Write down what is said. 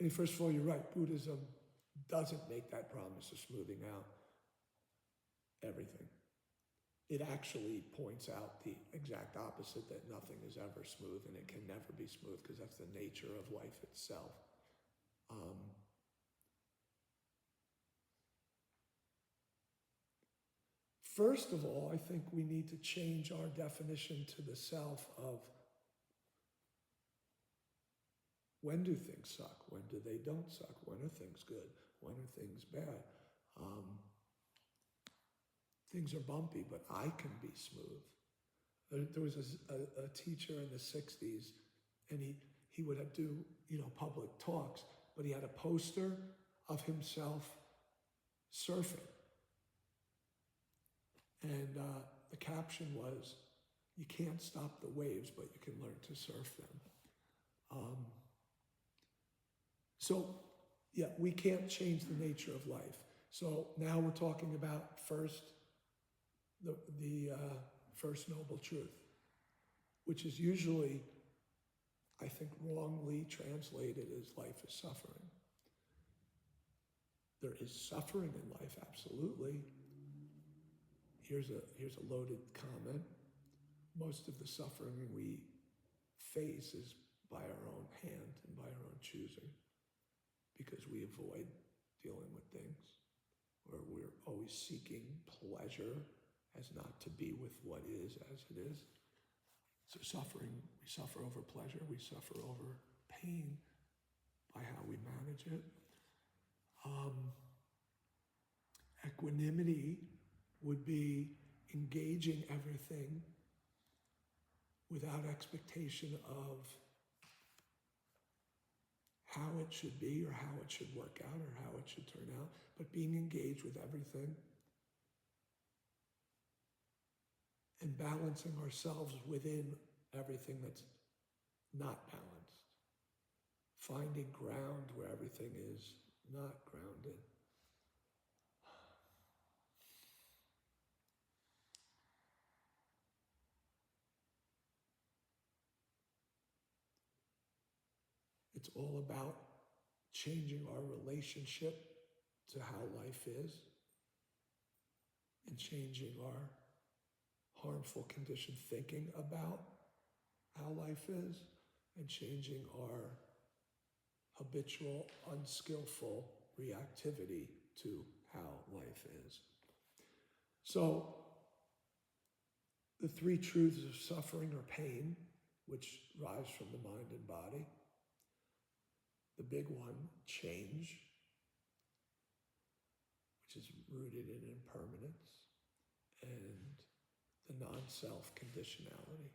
I mean, first of all, you're right. Buddhism doesn't make that promise of smoothing out everything. It actually points out the exact opposite, that nothing is ever smooth and it can never be smooth because that's the nature of life itself. First of all, I think we need to change our definition to the self of when do things suck, when do they don't suck, when are things good, when are things bad. Things are bumpy, but I can be smooth. There was a teacher in the 60s, and he would do public talks, but he had a poster of himself surfing. And the caption was, "You can't stop the waves, but you can learn to surf them." So, yeah, we can't change the nature of life. So now we're talking about first, the first noble truth, which is usually, I think, wrongly translated as life is suffering. There is suffering in life, absolutely. Here's a loaded comment. Most of the suffering we face is by our own hand and by our own choosing, because we avoid dealing with things, or we're always seeking pleasure as not to be with what is as it is. So suffering, we suffer over pleasure, we suffer over pain by how we manage it. Equanimity would be engaging everything without expectation of how it should be or how it should work out or how it should turn out, but being engaged with everything and balancing ourselves within everything that's not balanced. Finding ground where everything is not grounded. It's all about changing our relationship to how life is and changing our harmful conditioned thinking about how life is and changing our habitual, unskillful reactivity to how life is. So, the three truths of suffering or pain, which rise from the mind and body. The big one, change, which is rooted in impermanence, and the non-self conditionality.